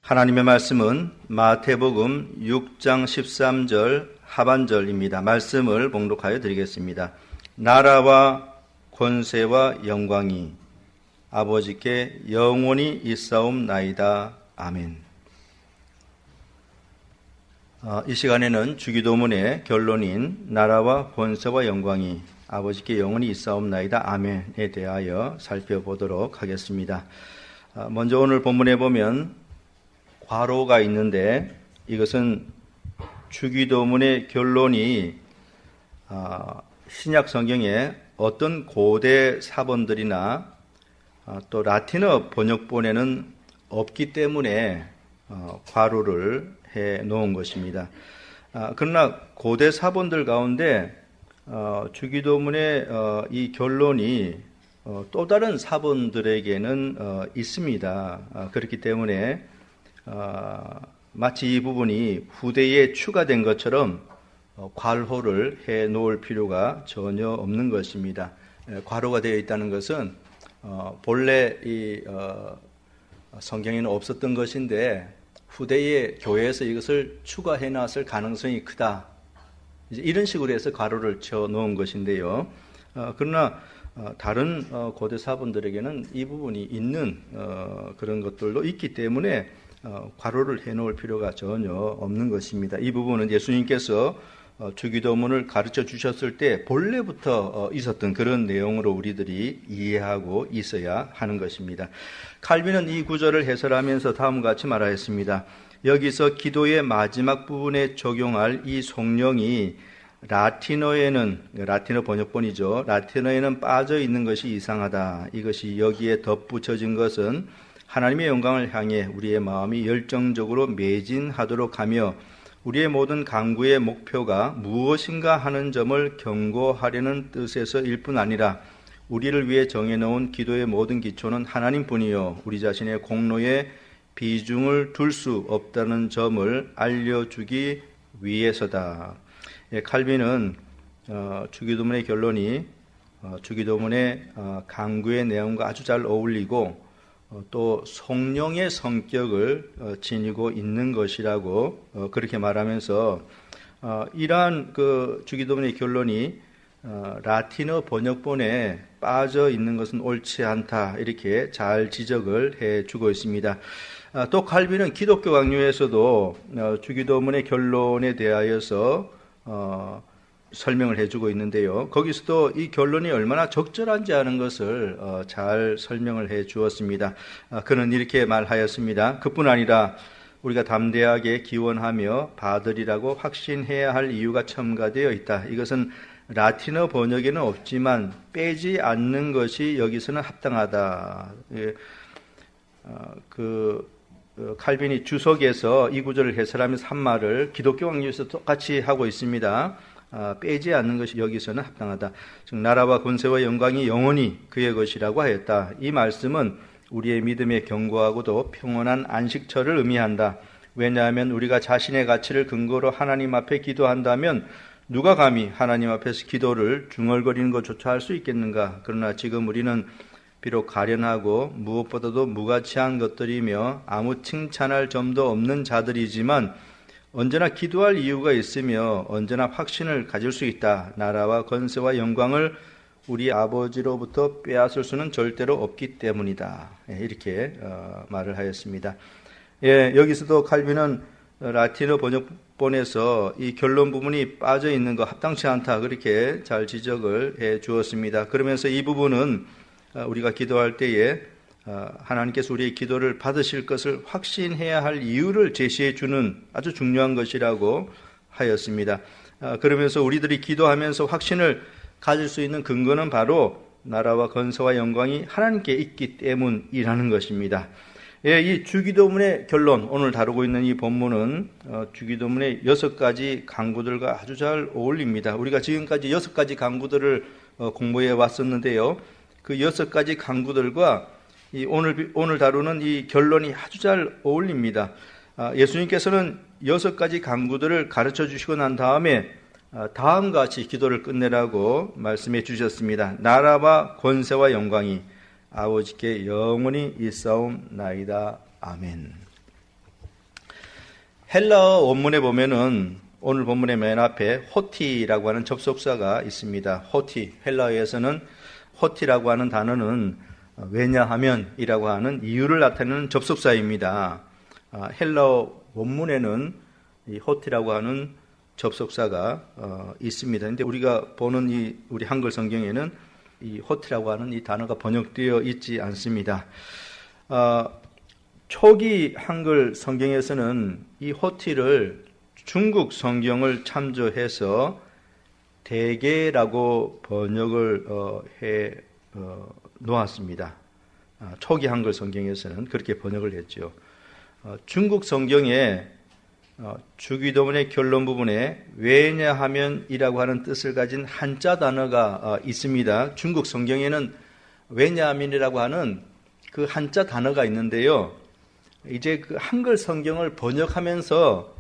하나님의 말씀은 마태복음 6장 13절 하반절입니다. 말씀을 봉독하여 드리겠습니다. 나라와 권세와 영광이 아버지께 영원히 있사옵나이다. 아멘. 이 시간에는 주기도문의 결론인 나라와 권세와 영광이 아버지께 영원히 있사옵나이다. 아멘에 대하여 살펴보도록 하겠습니다. 먼저 오늘 본문에 보면 괄호가 있는데 이것은 주기도문의 결론이 신약 성경에 어떤 고대 사본들이나 또 라틴어 번역본에는 없기 때문에 괄호를 해 놓은 것입니다. 그러나 고대 사본들 가운데 주기도문의 이 결론이 또 다른 사본들에게는 있습니다. 그렇기 때문에 마치 이 부분이 후대에 추가된 것처럼 괄호를 해 놓을 필요가 전혀 없는 것입니다. 괄호가 되어 있다는 것은 본래 이 성경에는 없었던 것인데 후대의 교회에서 이것을 추가해 놨을 가능성이 크다. 이제 이런 식으로 해서 괄호를 쳐 놓은 것인데요. 그러나 다른 고대 사본들에게는 이 부분이 있는 그런 것들도 있기 때문에 괄호를 해놓을 필요가 전혀 없는 것입니다. 이 부분은 예수님께서 주기도문을 가르쳐 주셨을 때 본래부터 있었던 그런 내용으로 우리들이 이해하고 있어야 하는 것입니다. 칼빈은 이 구절을 해설하면서 다음과 같이 말하였습니다. 여기서 기도의 마지막 부분에 적용할 이 송령이 라틴어 번역본이죠. 라틴어에는 빠져 있는 것이 이상하다. 이것이 여기에 덧붙여진 것은 하나님의 영광을 향해 우리의 마음이 열정적으로 매진하도록 하며 우리의 모든 강구의 목표가 무엇인가 하는 점을 경고하려는 뜻에서일 뿐 아니라 우리를 위해 정해놓은 기도의 모든 기초는 하나님뿐이요 우리 자신의 공로에 비중을 둘 수 없다는 점을 알려주기 위해서다. 칼빈은 주기도문의 결론이 주기도문의 강구의 내용과 아주 잘 어울리고 또 송령의 성격을 지니고 있는 것이라고 그렇게 말하면서 이러한 그 주기도문의 결론이 라틴어 번역본에 빠져 있는 것은 옳지 않다 이렇게 잘 지적을 해주고 있습니다. 또 칼빈은 기독교 강요에서도 주기도문의 결론에 대하여서 설명을 해주고 있는데요. 거기서도 이 결론이 얼마나 적절한지 하는 것을 잘 설명을 해 주었습니다. 그는 이렇게 말하였습니다. 그뿐 아니라 우리가 담대하게 기원하며 받으리라고 확신해야 할 이유가 첨가되어 있다. 이것은 라틴어 번역에는 없지만 빼지 않는 것이 여기서는 합당하다. 칼빈이 주석에서 이 구절을 해설하면서 한 말을 기독교 강요에서 똑같이 하고 있습니다. 빼지 않는 것이 여기서는 합당하다. 즉 나라와 권세와 영광이 영원히 그의 것이라고 하였다. 이 말씀은 우리의 믿음에 견고하고도 평온한 안식처를 의미한다. 왜냐하면 우리가 자신의 가치를 근거로 하나님 앞에 기도한다면 누가 감히 하나님 앞에서 기도를 중얼거리는 것조차 할 수 있겠는가. 그러나 지금 우리는 비록 가련하고 무엇보다도 무가치한 것들이며 아무 칭찬할 점도 없는 자들이지만 언제나 기도할 이유가 있으며 언제나 확신을 가질 수 있다. 나라와 권세와 영광을 우리 아버지로부터 빼앗을 수는 절대로 없기 때문이다. 이렇게 말을 하였습니다. 여기서도 칼빈은 라틴어 번역본에서 이 결론 부분이 빠져 있는 거 합당치 않다. 그렇게 잘 지적을 해 주었습니다. 그러면서 이 부분은 우리가 기도할 때에 하나님께서 우리의 기도를 받으실 것을 확신해야 할 이유를 제시해 주는 아주 중요한 것이라고 하였습니다. 그러면서 우리들이 기도하면서 확신을 가질 수 있는 근거는 바로 나라와 권세와 영광이 하나님께 있기 때문이라는 것입니다. 이 주기도문의 결론, 오늘 다루고 있는 이 본문은 주기도문의 6가지 강구들과 아주 잘 어울립니다. 우리가 지금까지 6가지 강구들을 공부해 왔었는데요. 그 6가지 강구들과 오늘 다루는 이 결론이 아주 잘 어울립니다. 예수님께서는 6가지 강구들을 가르쳐 주시고 난 다음에 다음과 같이 기도를 끝내라고 말씀해 주셨습니다. 나라와 권세와 영광이 아버지께 영원히 있사옵나이다. 아멘. 헬라어 원문에 보면은 오늘 본문의 맨 앞에 호티라고 하는 접속사가 있습니다. 호티, 헬라어에서는 호티라고 하는 단어는 왜냐하면이라고 하는 이유를 나타내는 접속사입니다. 헬라어 원문에는 이 호티라고 하는 접속사가 있습니다. 근데 우리가 보는 우리 한글 성경에는 이 호티라고 하는 이 단어가 번역되어 있지 않습니다. 초기 한글 성경에서는 이 호티를 중국 성경을 참조해서 대개라고 번역을 해 놓았습니다. 초기 한글 성경에서는 그렇게 번역을 했죠. 중국 성경에 주기도문의 결론 부분에 왜냐하면이라고 하는 뜻을 가진 한자 단어가 있습니다. 중국 성경에는 왜냐하면이라고 하는 그 한자 단어가 있는데요. 이제 그 한글 성경을 번역하면서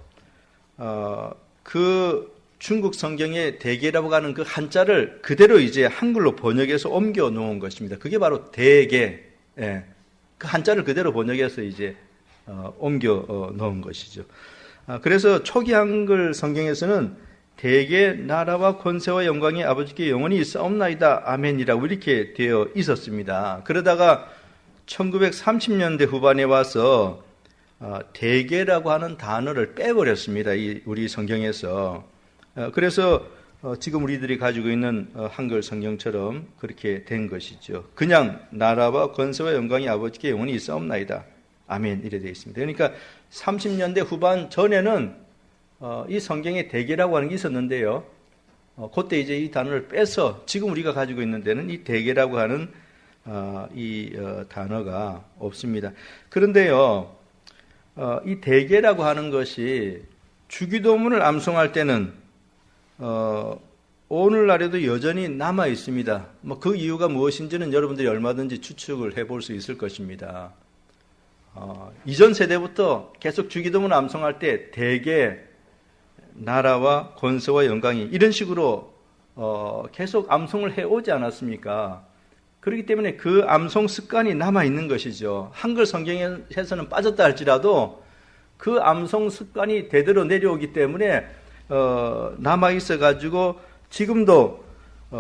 그 중국 성경의 대개라고 하는 그 한자를 그대로 이제 한글로 번역해서 옮겨 놓은 것입니다. 그게 바로 대개. 예. 그 한자를 그대로 번역해서 이제 옮겨 놓은 것이죠. 그래서 초기 한글 성경에서는 대개 나라와 권세와 영광이 아버지께 영원히 있사옵나이다 아멘이라고 이렇게 되어 있었습니다. 그러다가 1930년대 후반에 와서 대개라고 하는 단어를 빼버렸습니다. 우리 성경에서. 그래서 지금 우리들이 가지고 있는 한글 성경처럼 그렇게 된 것이죠. 그냥 나라와 권세와 영광이 아버지께 영원히 있사옵나이다 아멘 이래 되어 있습니다. 그러니까 30년대 후반 전에는 이 성경에 대개라고 하는 게 있었는데요. 그때 이제 이 단어를 빼서 지금 우리가 가지고 있는 데는 이 대개라고 하는 이 단어가 없습니다. 그런데요, 이 대개라고 하는 것이 주기도문을 암송할 때는 오늘날에도 여전히 남아 있습니다. 그 이유가 무엇인지는 여러분들이 얼마든지 추측을 해볼 수 있을 것입니다. 이전 세대부터 계속 주기도문을 암송할 때 대개 나라와 권세와 영광이 이런 식으로 계속 암송을 해오지 않았습니까? 그렇기 때문에 그 암송 습관이 남아있는 것이죠. 한글 성경에서는 빠졌다 할지라도 그 암송 습관이 대대로 내려오기 때문에 남아있어가지고 지금도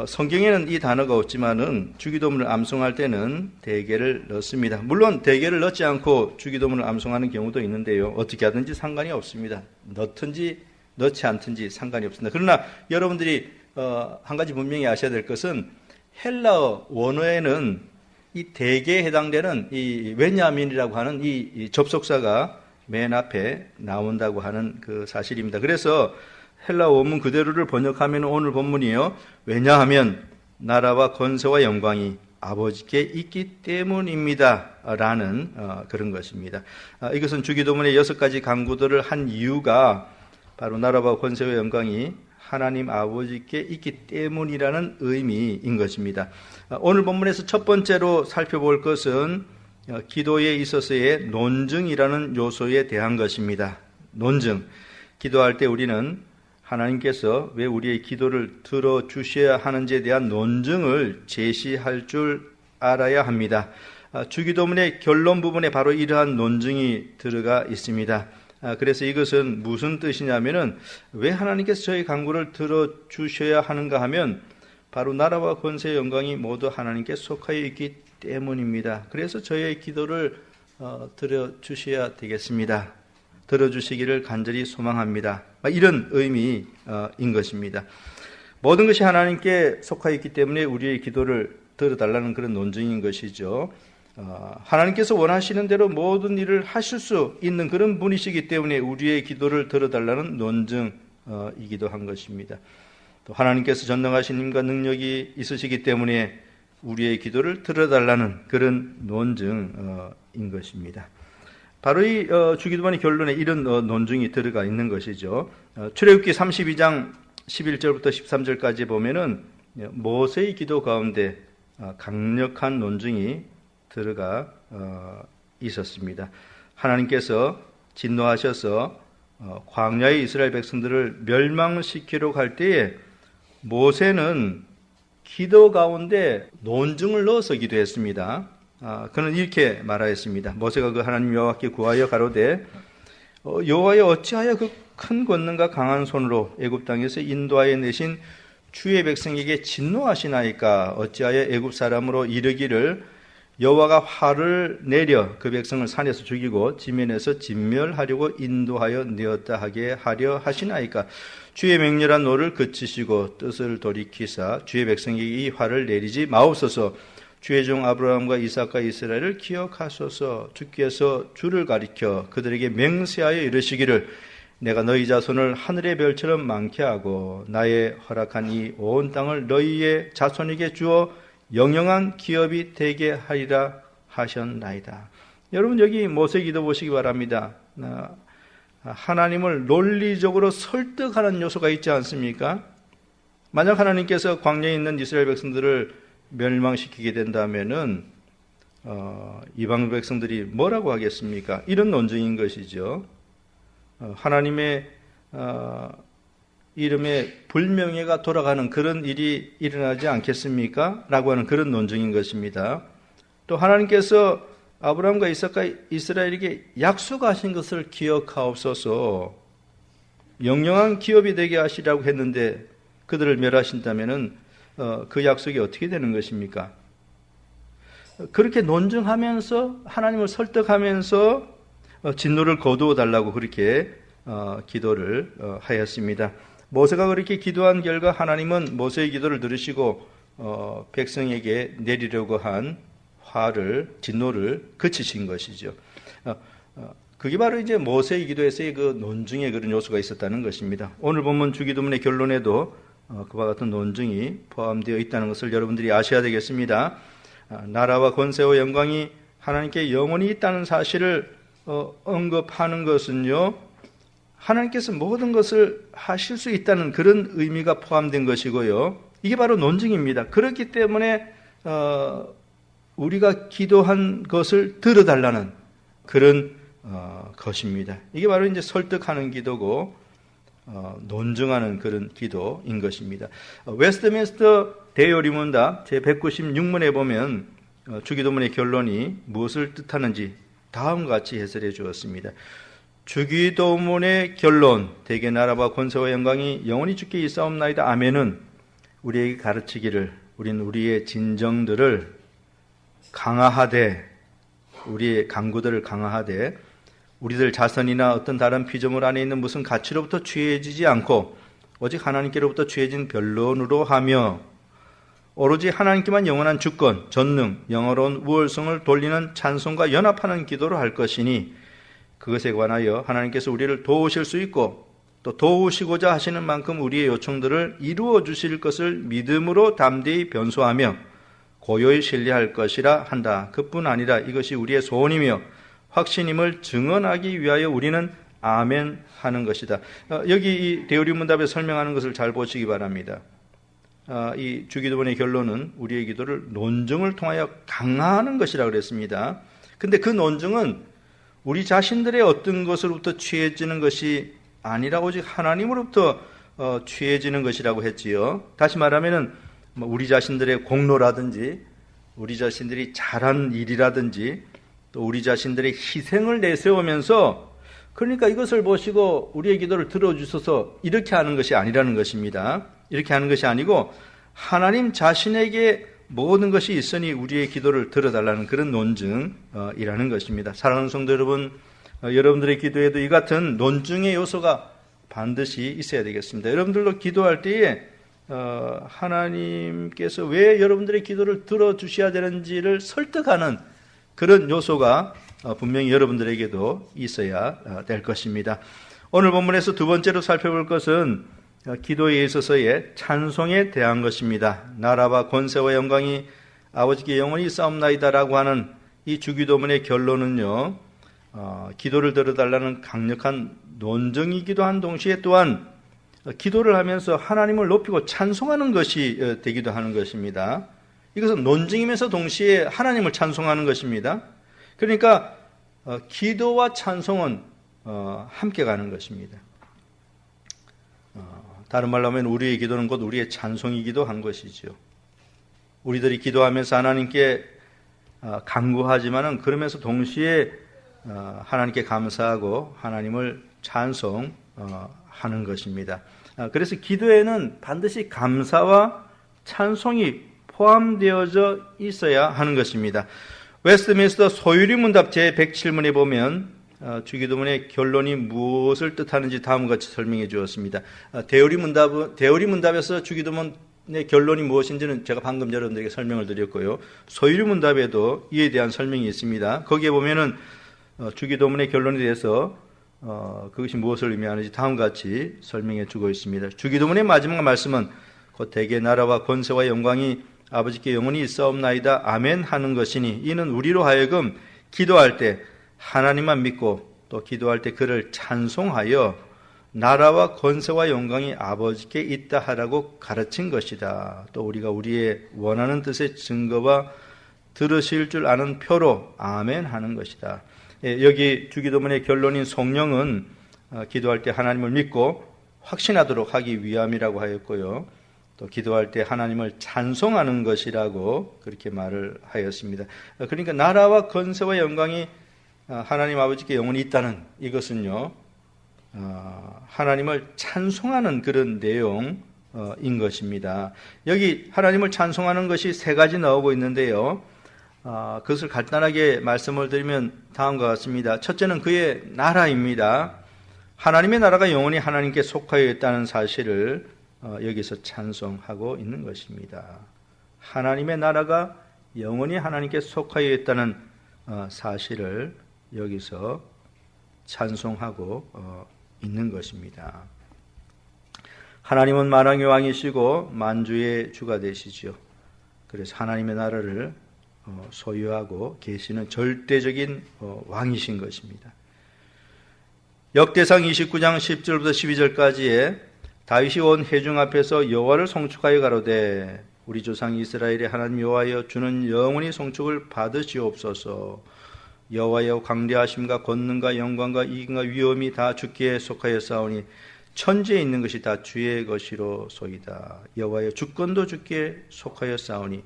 성경에는 이 단어가 없지만은 주기도문을 암송할 때는 대개를 넣습니다. 물론 대개를 넣지 않고 주기도문을 암송하는 경우도 있는데요. 어떻게 하든지 상관이 없습니다. 넣든지 넣지 않든지 상관이 없습니다. 그러나 여러분들이 한 가지 분명히 아셔야 될 것은 헬라어 원어에는 이 대개에 해당되는 이 왜냐하면이라고 하는 이 접속사가 맨 앞에 나온다고 하는 그 사실입니다. 그래서 헬라어 원문 그대로를 번역하면 오늘 본문이요. 왜냐하면 나라와 권세와 영광이 아버지께 있기 때문입니다. 라는 그런 것입니다. 이것은 주기도문의 6가지 강구들을 한 이유가 바로 나라와 권세와 영광이 하나님 아버지께 있기 때문이라는 의미인 것입니다. 오늘 본문에서 첫 번째로 살펴볼 것은 기도에 있어서의 논증이라는 요소에 대한 것입니다. 논증. 기도할 때 우리는 하나님께서 왜 우리의 기도를 들어주셔야 하는지에 대한 논증을 제시할 줄 알아야 합니다. 주기도문의 결론 부분에 바로 이러한 논증이 들어가 있습니다. 그래서 이것은 무슨 뜻이냐면은 왜 하나님께서 저희 간구를 들어주셔야 하는가 하면 바로 나라와 권세 영광이 모두 하나님께 속하여 있기 때문입니다. 그래서 저희의 기도를 들어주셔야 되겠습니다. 들어주시기를 간절히 소망합니다. 이런 의미인 것입니다. 모든 것이 하나님께 속하여 있기 때문에 우리의 기도를 들어달라는 그런 논증인 것이죠. 하나님께서 원하시는 대로 모든 일을 하실 수 있는 그런 분이시기 때문에 우리의 기도를 들어달라는 논증이기도 한 것입니다. 또 하나님께서 전능하신 힘과 능력이 있으시기 때문에 우리의 기도를 들어달라는 그런 논증인 것입니다. 바로 이 주기도문의 결론에 이런 논증이 들어가 있는 것이죠. 출애굽기 32장 11절부터 13절까지 보면은 모세의 기도 가운데 강력한 논증이 들어가 있었습니다. 하나님께서 진노하셔서 광야의 이스라엘 백성들을 멸망시키려고 할 때에 모세는 기도 가운데 논증을 넣어서 기도했습니다. 그는 이렇게 말하였습니다. 모세가 그 하나님 여호와께 구하여 가로되 여호와여 어찌하여 그 큰 권능과 강한 손으로 애굽 땅에서 인도하여 내신 주의 백성에게 진노하시나이까? 어찌하여 애굽 사람으로 이르기를 여호와가 화를 내려 그 백성을 산에서 죽이고 지면에서 진멸하려고 인도하여 내었다 하게 하려 하시나이까? 주의 맹렬한 노를 그치시고 뜻을 돌이키사 주의 백성에게 이 화를 내리지 마옵소서. 주의 종 아브라함과 이삭과 이스라엘을 기억하소서. 주께서 주를 가리켜 그들에게 맹세하여 이르시기를 내가 너희 자손을 하늘의 별처럼 많게 하고 나의 허락한 이 온 땅을 너희의 자손에게 주어 영영한 기업이 되게 하리라 하셨나이다. 여러분 여기 모세 기도 보시기 바랍니다. 하나님을 논리적으로 설득하는 요소가 있지 않습니까? 만약 하나님께서 광야에 있는 이스라엘 백성들을 멸망시키게 된다면은 이방 백성들이 뭐라고 하겠습니까? 이런 논증인 것이죠. 하나님의 이름에 불명예가 돌아가는 그런 일이 일어나지 않겠습니까? 라고 하는 그런 논증인 것입니다. 또 하나님께서 아브라함과 이삭과 이스라엘에게 약속하신 것을 기억하옵소서. 영영한 기업이 되게 하시라고 했는데 그들을 멸하신다면은 그 약속이 어떻게 되는 것입니까? 그렇게 논증하면서 하나님을 설득하면서 진노를 거두어 달라고 그렇게 기도를 하였습니다. 모세가 그렇게 기도한 결과 하나님은 모세의 기도를 들으시고 백성에게 내리려고 한 화를, 진노를 그치신 것이죠. 그게 바로 이제 모세의 기도에서의 그 논증의 그런 요소가 있었다는 것입니다. 오늘 본문 주기도문의 결론에도 그와 같은 논증이 포함되어 있다는 것을 여러분들이 아셔야 되겠습니다. 나라와 권세와 영광이 하나님께 영원히 있다는 사실을 언급하는 것은요, 하나님께서 모든 것을 하실 수 있다는 그런 의미가 포함된 것이고요. 이게 바로 논증입니다. 그렇기 때문에 우리가 기도한 것을 들어달라는 그런 것입니다. 이게 바로 이제 설득하는 기도고 논증하는 그런 기도인 것입니다. 웨스트민스터 대요리문답 제196문에 보면 주기도문의 결론이 무엇을 뜻하는지 다음과 같이 해설해 주었습니다. 주기도문의 결론, 대개 나라와 권세와 영광이 영원히 주께 있사옵나이다. 아멘은 우리에게 가르치기를 우리는 우리의 진정들을 강화하되, 우리의 강구들을 강화하되 우리들 자선이나 어떤 다른 피조물 안에 있는 무슨 가치로부터 취해지지 않고 오직 하나님께로부터 취해진 변론으로 하며 오로지 하나님께만 영원한 주권, 전능, 영어로운 우월성을 돌리는 찬송과 연합하는 기도를 할 것이니 그것에 관하여 하나님께서 우리를 도우실 수 있고 또 도우시고자 하시는 만큼 우리의 요청들을 이루어 주실 것을 믿음으로 담대히 변소하며 고요히 신뢰할 것이라 한다. 그뿐 아니라 이것이 우리의 소원이며 확신임을 증언하기 위하여 우리는 아멘 하는 것이다. 여기 이 대요리문답에 설명하는 것을 잘 보시기 바랍니다. 이 주기도문의 결론은 우리의 기도를 논증을 통하여 강화하는 것이라고 그랬습니다. 근데 그 논증은 우리 자신들의 어떤 것으로부터 취해지는 것이 아니라 오직 하나님으로부터 취해지는 것이라고 했지요. 다시 말하면은 우리 자신들의 공로라든지 우리 자신들이 잘한 일이라든지 또 우리 자신들의 희생을 내세우면서 그러니까 이것을 보시고 우리의 기도를 들어주셔서 이렇게 하는 것이 아니라는 것입니다. 이렇게 하는 것이 아니고 하나님 자신에게 모든 것이 있으니 우리의 기도를 들어달라는 그런 논증이라는 것입니다. 사랑하는 성도 여러분, 여러분들의 기도에도 이 같은 논증의 요소가 반드시 있어야 되겠습니다. 여러분들도 기도할 때에 하나님께서 왜 여러분들의 기도를 들어주셔야 되는지를 설득하는 그런 요소가 분명히 여러분들에게도 있어야 될 것입니다. 오늘 본문에서 두 번째로 살펴볼 것은 기도에 있어서의 찬송에 대한 것입니다. 나라와 권세와 영광이 아버지께 영원히 싸움나이다라고 하는 이 주기도문의 결론은요, 기도를 들어달라는 강력한 논증이기도 한 동시에 또한 기도를 하면서 하나님을 높이고 찬송하는 것이 되기도 하는 것입니다. 이것은 논증이면서 동시에 하나님을 찬송하는 것입니다. 그러니까 기도와 찬송은 함께 가는 것입니다. 다른 말로 하면 우리의 기도는 곧 우리의 찬송이기도 한 것이죠. 우리들이 기도하면서 하나님께 간구하지만은 그러면서 동시에 하나님께 감사하고 하나님을 찬송하는 것입니다. 그래서 기도에는 반드시 감사와 찬송이 포함되어져 있어야 하는 것입니다. 웨스트민스터 소유리 문답 제107문에 보면 주기도문의 결론이 무엇을 뜻하는지 다음과 같이 설명해 주었습니다. 대우리 문답에서 주기도문의 결론이 무엇인지는 제가 방금 여러분들에게 설명을 드렸고요. 소유리 문답에도 이에 대한 설명이 있습니다. 거기에 보면은 주기도문의 결론에 대해서 그것이 무엇을 의미하는지 다음과 같이 설명해 주고 있습니다. 주기도문의 마지막 말씀은 곧 대개 나라와 권세와 영광이 아버지께 영원히 있사옵나이다 아멘 하는 것이니 이는 우리로 하여금 기도할 때 하나님만 믿고 또 기도할 때 그를 찬송하여 나라와 권세와 영광이 아버지께 있다 하라고 가르친 것이다. 또 우리가 우리의 원하는 뜻의 증거와 들으실 줄 아는 표로 아멘 하는 것이다. 여기 주기도문의 결론인 성령은 기도할 때 하나님을 믿고 확신하도록 하기 위함이라고 하였고요. 또 기도할 때 하나님을 찬송하는 것이라고 그렇게 말을 하였습니다. 그러니까 나라와 권세와 영광이 하나님 아버지께 영원히 있다는 이것은요, 하나님을 찬송하는 그런 내용인 것입니다. 여기 하나님을 찬송하는 것이 세 가지 나오고 있는데요. 그것을 간단하게 말씀을 드리면 다음과 같습니다. 첫째는 그의 나라입니다. 하나님의 나라가 영원히 하나님께 속하여 있다는 사실을 여기서 찬송하고 있는 것입니다. 하나님의 나라가 영원히 하나님께 속하여 있다는 사실을 여기서 찬송하고 있는 것입니다. 하나님은 만왕의 왕이시고 만주의 주가 되시죠. 그래서 하나님의 나라를 소유하고 계시는 절대적인 왕이신 것입니다. 역대상 29장 10절부터 12절까지에 다윗이 온 회중 앞에서 여호와를 송축하여 가로되 우리 조상 이스라엘의 하나님 여호와여 주는 영원히 송축을 받으시옵소서. 여호와여 광대하심과 권능과 영광과 이익과 위엄이 다 주께 속하였사오니 천지에 있는 것이 다 주의 것이로소이다. 여호와여 주권도 주께 속하였사오니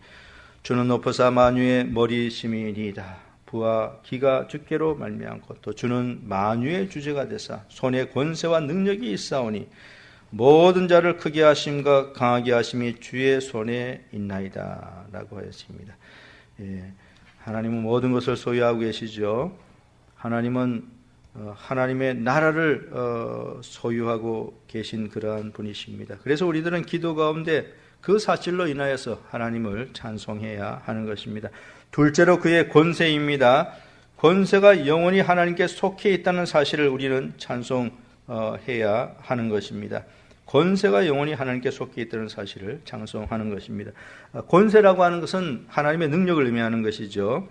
주는 높으사 만유의 머리심이니이다. 부와 기가 주께로 말미암고 또 주는 만유의 주제가 되사 손에 권세와 능력이 있사오니 모든 자를 크게 하심과 강하게 하심이 주의 손에 있나이다 라고 하였습니다. 하나님은 모든 것을 소유하고 계시죠. 하나님은 하나님의 나라를 소유하고 계신 그러한 분이십니다. 그래서 우리들은 기도 가운데 그 사실로 인하여서 하나님을 찬송해야 하는 것입니다. 둘째로 그의 권세입니다. 권세가 영원히 하나님께 속해 있다는 사실을 우리는 찬송해야 하는 것입니다. 권세가 영원히 하나님께 속해 있다는 사실을 찬송하는 것입니다. 권세라고 하는 것은 하나님의 능력을 의미하는 것이죠.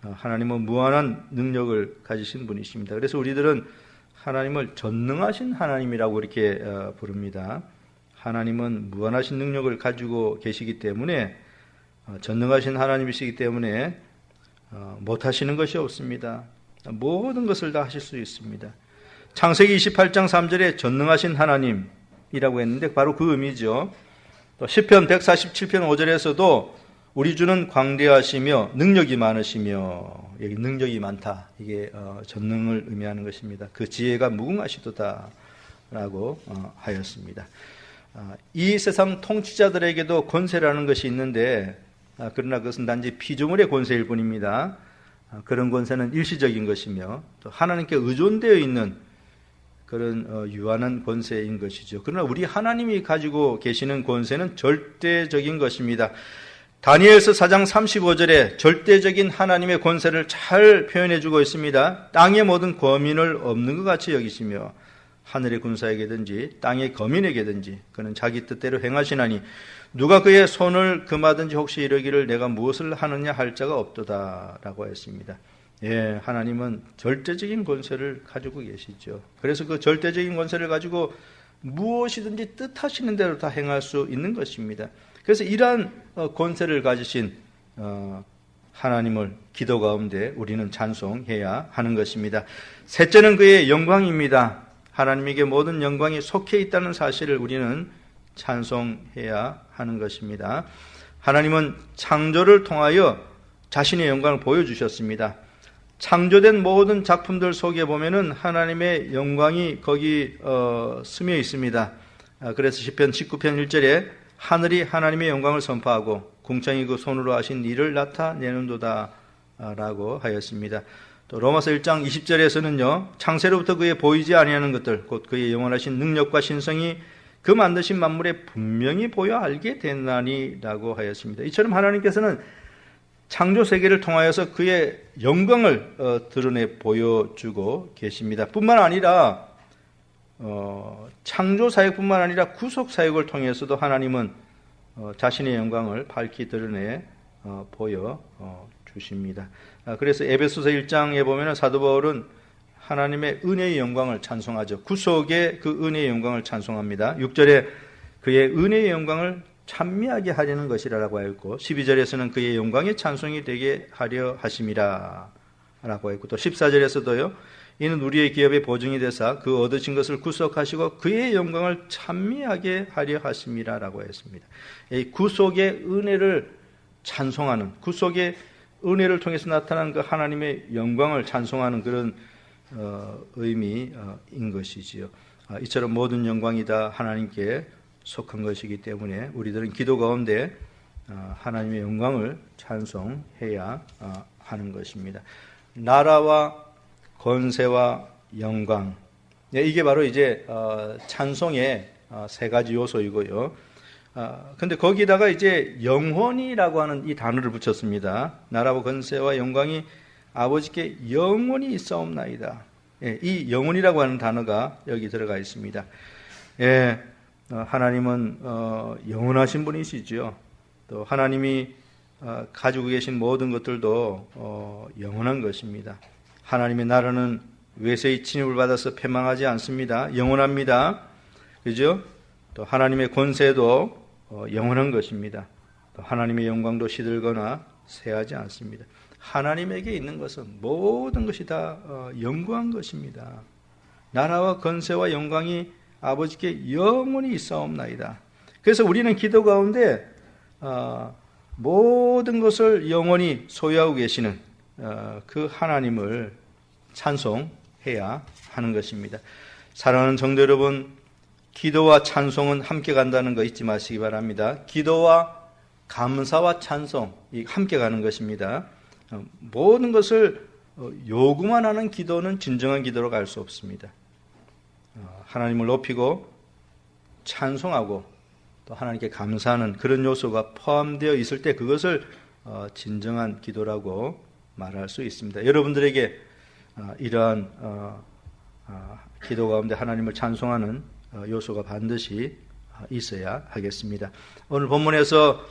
하나님은 무한한 능력을 가지신 분이십니다. 그래서 우리들은 하나님을 전능하신 하나님이라고 이렇게 부릅니다. 하나님은 무한하신 능력을 가지고 계시기 때문에 전능하신 하나님이시기 때문에 못하시는 것이 없습니다. 모든 것을 다 하실 수 있습니다. 창세기 28장 3절에 전능하신 하나님이라고 했는데 바로 그 의미죠. 또 시편 147편 5절에서도 우리 주는 광대하시며 능력이 많으시며, 여기 능력이 많다, 이게 전능을 의미하는 것입니다. 그 지혜가 무궁하시도다 라고 하였습니다. 이 세상 통치자들에게도 권세라는 것이 있는데 그러나 그것은 단지 피조물의 권세일 뿐입니다. 그런 권세는 일시적인 것이며 또 하나님께 의존되어 있는 그런 유한한 권세인 것이죠. 그러나 우리 하나님이 가지고 계시는 권세는 절대적인 것입니다. 다니엘서 4장 35절에 절대적인 하나님의 권세를 잘 표현해 주고 있습니다. 땅의 모든 거민을 없는 것 같이 여기시며 하늘의 군사에게든지 땅의 거민에게든지 그는 자기 뜻대로 행하시나니 누가 그의 손을 금하든지 혹시 이르기를 내가 무엇을 하느냐 할 자가 없도다 라고 했습니다. 예, 하나님은 절대적인 권세를 가지고 계시죠. 그래서 그 절대적인 권세를 가지고 무엇이든지 뜻하시는 대로 다 행할 수 있는 것입니다. 그래서 이러한 권세를 가지신 하나님을 기도 가운데 우리는 찬송해야 하는 것입니다. 셋째는 그의 영광입니다. 하나님에게 모든 영광이 속해 있다는 사실을 우리는 찬송해야 하는 것입니다. 하나님은 창조를 통하여 자신의 영광을 보여주셨습니다. 창조된 모든 작품들 속에 보면은 하나님의 영광이 거기 스며 있습니다. 그래서 시편 19편 1절에 하늘이 하나님의 영광을 선포하고 궁창이 그 손으로 하신 일을 나타내는도다 라고 하였습니다. 또 로마서 1장 20절에서는요, 창세로부터 그의 보이지 아니하는 것들, 곧 그의 영원하신 능력과 신성이 그 만드신 만물에 분명히 보여 알게 됐나니 라고 하였습니다. 이처럼 하나님께서는 창조 세계를 통하여서 그의 영광을 드러내 보여주고 계십니다. 뿐만 아니라 창조 사역뿐만 아니라 구속 사역을 통해서도 하나님은 자신의 영광을 밝히 드러내 보여 주십니다. 그래서 에베소서 1장에 보면 사도 바울은 하나님의 은혜의 영광을 찬송하죠. 구속의 그 은혜의 영광을 찬송합니다. 6절에 그의 은혜의 영광을 찬미하게 하려는 것이라고 하였고, 12절에서는 그의 영광의 찬송이 되게 하려 하심이라 라고 했고, 또 14절에서도요, 이는 우리의 기업의 보증이 되사 그 얻으신 것을 구속하시고 그의 영광을 찬미하게 하려 하심이라 라고 했습니다. 이 구속의 은혜를 찬송하는, 구속의 은혜를 통해서 나타난 그 하나님의 영광을 찬송하는 그런 의미인 것이지요. 이처럼 모든 영광이 다 하나님께 속한 것이기 때문에 우리들은 기도 가운데 하나님의 영광을 찬송해야 하는 것입니다. 나라와 권세와 영광, 이게 바로 이제 찬송의 세 가지 요소이고요. 근데 거기다가 이제 영원이라고 하는 이 단어를 붙였습니다. 나라와 권세와 영광이 아버지께 영원히 있사옵나이다. 이 영원이라고 하는 단어가 여기 들어가 있습니다. 하나님은 영원하신 분이시죠. 또 하나님이 가지고 계신 모든 것들도 영원한 것입니다. 하나님의 나라는 외세의 침입을 받아서 패망하지 않습니다. 영원합니다. 그죠? 또 하나님의 권세도 영원한 것입니다. 또 하나님의 영광도 시들거나 쇠하지 않습니다. 하나님에게 있는 것은 모든 것이 다 영광한 것입니다. 나라와 권세와 영광이 아버지께 영원히 있사옵나이다. 그래서 우리는 기도 가운데 모든 것을 영원히 소유하고 계시는 그 하나님을 찬송해야 하는 것입니다. 사랑하는 성도 여러분, 기도와 찬송은 함께 간다는 거 잊지 마시기 바랍니다. 기도와 감사와 찬송 함께 가는 것입니다. 모든 것을 요구만 하는 기도는 진정한 기도로 갈 수 없습니다. 하나님을 높이고 찬송하고 또 하나님께 감사하는 그런 요소가 포함되어 있을 때 그것을 진정한 기도라고 말할 수 있습니다. 여러분들에게 이러한 기도 가운데 하나님을 찬송하는 요소가 반드시 있어야 하겠습니다. 오늘 본문에서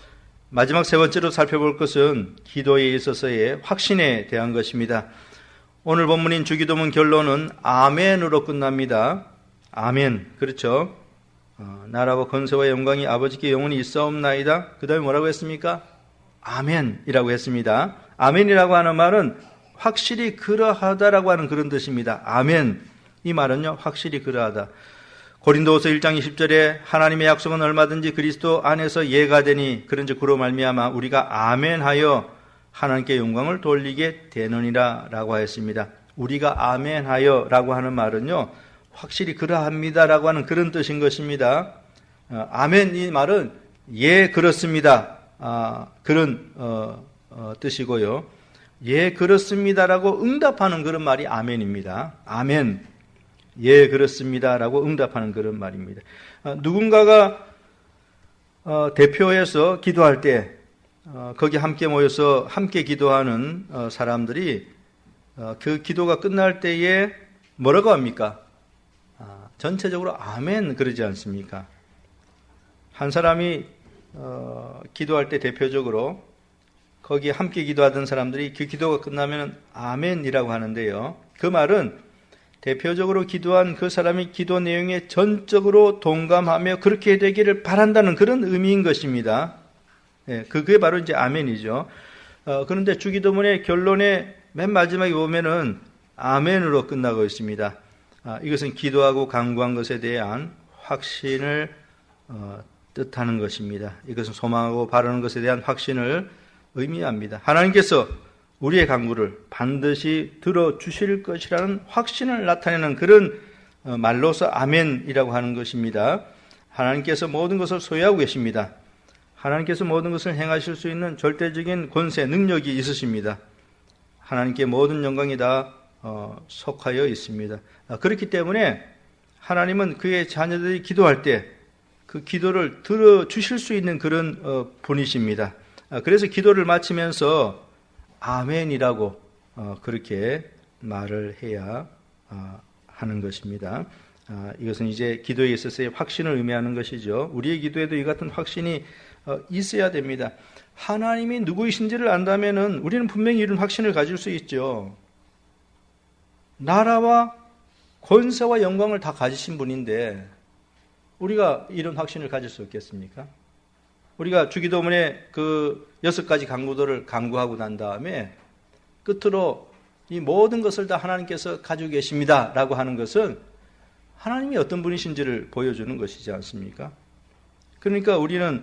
마지막 세 번째로 살펴볼 것은 기도에 있어서의 확신에 대한 것입니다. 오늘 본문인 주기도문 결론은 아멘으로 끝납니다. 아멘. 그렇죠? 나라와 권세와 영광이 아버지께 영원히 있사옵나이다. 그 다음에 뭐라고 했습니까? 아멘이라고 했습니다. 아멘이라고 하는 말은 확실히 그러하다라고 하는 그런 뜻입니다. 아멘. 이 말은요, 확실히 그러하다. 고린도후서 1장 20절에 하나님의 약속은 얼마든지 그리스도 안에서 예가 되니 그런즉 그로 말미암아 우리가 아멘하여 하나님께 영광을 돌리게 되느니라 라고 하였습니다. 우리가 아멘하여 라고 하는 말은요, 확실히 그러합니다 라고 하는 그런 뜻인 것입니다. 아멘 이 말은 예 그렇습니다 그런 뜻이고요. 예 그렇습니다라고 응답하는 그런 말이 아멘입니다. 아멘. 예 그렇습니다라고 응답하는 그런 말입니다. 누군가가 대표해서 기도할 때 거기 함께 모여서 함께 기도하는 사람들이 그 기도가 끝날 때에 뭐라고 합니까? 전체적으로 아멘 그러지 않습니까? 한 사람이 기도할 때 대표적으로 거기 함께 기도하던 사람들이 그 기도가 끝나면 아멘이라고 하는데요. 그 말은 대표적으로 기도한 그 사람이 기도 내용에 전적으로 동감하며 그렇게 되기를 바란다는 그런 의미인 것입니다. 그게 바로 이제 아멘이죠. 그런데 주기도문의 결론에 맨 마지막에 보면은 아멘으로 끝나고 있습니다. 이것은 기도하고 간구한 것에 대한 확신을 뜻하는 것입니다. 이것은 소망하고 바라는 것에 대한 확신을 의미합니다. 하나님께서 우리의 간구를 반드시 들어주실 것이라는 확신을 나타내는 그런 말로서 아멘이라고 하는 것입니다. 하나님께서 모든 것을 소유하고 계십니다. 하나님께서 모든 것을 행하실 수 있는 절대적인 권세, 능력이 있으십니다. 하나님께 모든 영광이 다 속하여 있습니다. 그렇기 때문에 하나님은 그의 자녀들이 기도할 때 그 기도를 들어주실 수 있는 그런 분이십니다. 그래서 기도를 마치면서 아멘이라고 그렇게 말을 해야 하는 것입니다. 이것은 이제 기도에 있어서의 확신을 의미하는 것이죠. 우리의 기도에도 이 같은 확신이 있어야 됩니다. 하나님이 누구이신지를 안다면은 우리는 분명히 이런 확신을 가질 수 있죠. 나라와 권세와 영광을 다 가지신 분인데 우리가 이런 확신을 가질 수 없겠습니까? 우리가 주기도문에 그 6가지 간구들을 간구하고 난 다음에 끝으로 이 모든 것을 다 하나님께서 가지고 계십니다 라고 하는 것은 하나님이 어떤 분이신지를 보여주는 것이지 않습니까? 그러니까 우리는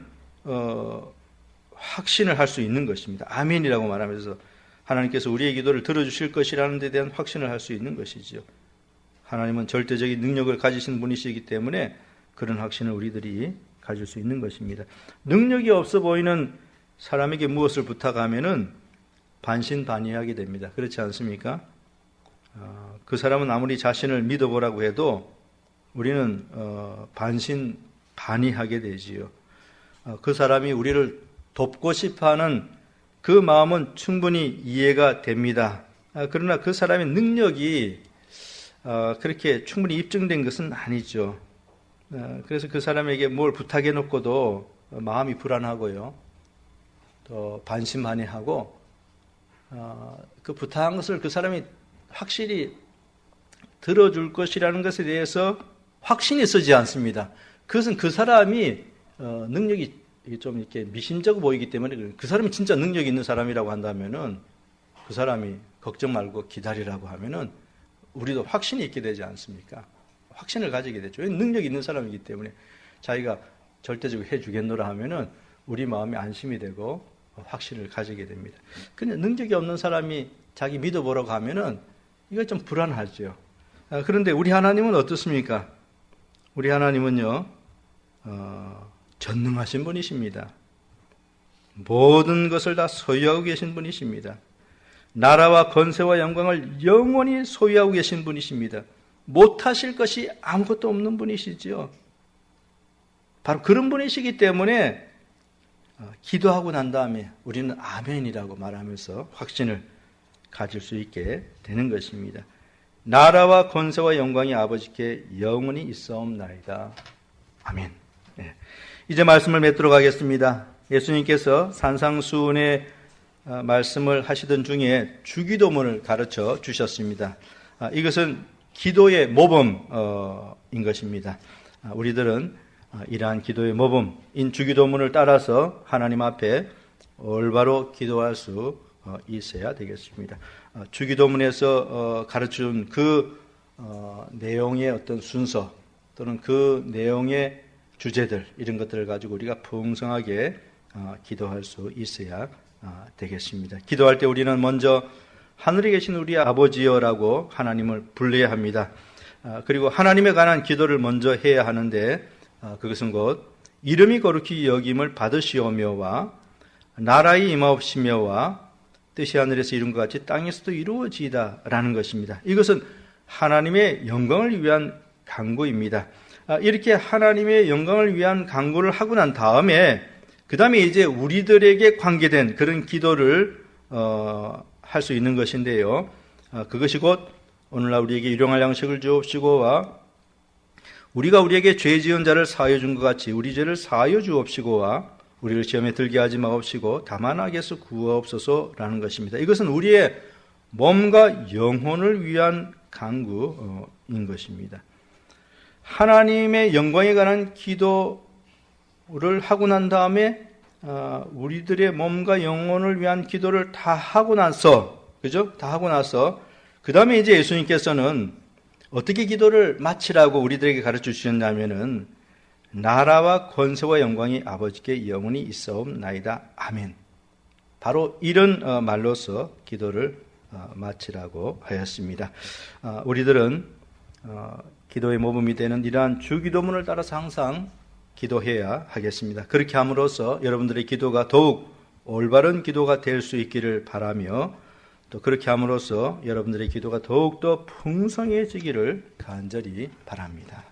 확신을 할 수 있는 것입니다. 아멘이라고 말하면서 하나님께서 우리의 기도를 들어주실 것이라는 데 대한 확신을 할 수 있는 것이죠. 하나님은 절대적인 능력을 가지신 분이시기 때문에 그런 확신을 우리들이 가질 수 있는 것입니다. 능력이 없어 보이는 사람에게 무엇을 부탁하면은 반신반의하게 됩니다. 그렇지 않습니까? 그 사람은 아무리 자신을 믿어보라고 해도 우리는 반신반의하게 되지요. 그 사람이 우리를 돕고 싶어하는 그 마음은 충분히 이해가 됩니다. 그러나 그 사람의 능력이 그렇게 충분히 입증된 것은 아니죠. 그래서 그 사람에게 뭘 부탁해 놓고도 마음이 불안하고요. 또 반신반의하고 그 부탁한 것을 그 사람이 확실히 들어줄 것이라는 것에 대해서 확신이 서지 않습니다. 그것은 그 사람이 능력이 좀 이렇게 미심쩍어 보이기 때문에 그 사람이 진짜 능력이 있는 사람이라고 한다면은 그 사람이 걱정 말고 기다리라고 하면은 우리도 확신이 있게 되지 않습니까? 확신을 가지게 되죠. 능력이 있는 사람이기 때문에 자기가 절대적으로 해주겠노라 하면은 우리 마음이 안심이 되고 확신을 가지게 됩니다. 근데 능력이 없는 사람이 자기 믿어보라고 하면은 이거 좀 불안하죠. 그런데 우리 하나님은 어떻습니까? 우리 하나님은요, 전능하신 분이십니다. 모든 것을 다 소유하고 계신 분이십니다. 나라와 권세와 영광을 영원히 소유하고 계신 분이십니다. 못하실 것이 아무것도 없는 분이시죠. 바로 그런 분이시기 때문에 기도하고 난 다음에 우리는 아멘이라고 말하면서 확신을 가질 수 있게 되는 것입니다. 나라와 권세와 영광이 아버지께 영원히 있사옵나이다. 아멘. 네. 이제 말씀을 맺도록 하겠습니다. 예수님께서 산상수훈의 말씀을 하시던 중에 주기도문을 가르쳐 주셨습니다. 이것은 기도의 모범인 것입니다. 우리들은 이러한 기도의 모범인 주기도문을 따라서 하나님 앞에 올바로 기도할 수 있어야 되겠습니다. 주기도문에서 가르쳐준 그 내용의 어떤 순서 또는 그 내용의 주제들 이런 것들을 가지고 우리가 풍성하게 기도할 수 있어야 되겠습니다. 기도할 때 우리는 먼저 하늘에 계신 우리 아버지여라고 하나님을 불러야 합니다. 그리고 하나님에 관한 기도를 먼저 해야 하는데 그것은 곧 이름이 거룩히 여김을 받으시오며와 나라의 임하옵시며와 뜻이 하늘에서 이룬 것 같이 땅에서도 이루어지이다 라는 것입니다. 이것은 하나님의 영광을 위한 간구입니다. 이렇게 하나님의 영광을 위한 간구를 하고 난 다음에 그 다음에 이제 우리들에게 관계된 그런 기도를 할 수 있는 것인데요. 그것이 곧 오늘날 우리에게 일용할 양식을 주옵시고와 우리가 우리에게 죄 지은 자를 사하여 준 것 같이 우리 죄를 사하여 주옵시고와 우리를 시험에 들게 하지 마옵시고 다만 악에서 구하옵소서라는 것입니다. 이것은 우리의 몸과 영혼을 위한 간구인 것입니다. 하나님의 영광에 관한 기도를 하고 난 다음에 우리들의 몸과 영혼을 위한 기도를 다 하고 나서, 그죠? 다 하고 나서 그 다음에 이제 예수님께서는 어떻게 기도를 마치라고 우리들에게 가르쳐 주셨냐면은 나라와 권세와 영광이 아버지께 영원히 있사옵나이다. 아멘. 바로 이런 말로서 기도를 마치라고 하였습니다. 우리들은 기도의 모범이 되는 이러한 주기도문을 따라서 항상 기도해야 하겠습니다. 그렇게 함으로써 여러분들의 기도가 더욱 올바른 기도가 될 수 있기를 바라며, 또 그렇게 함으로써 여러분들의 기도가 더욱더 풍성해지기를 간절히 바랍니다.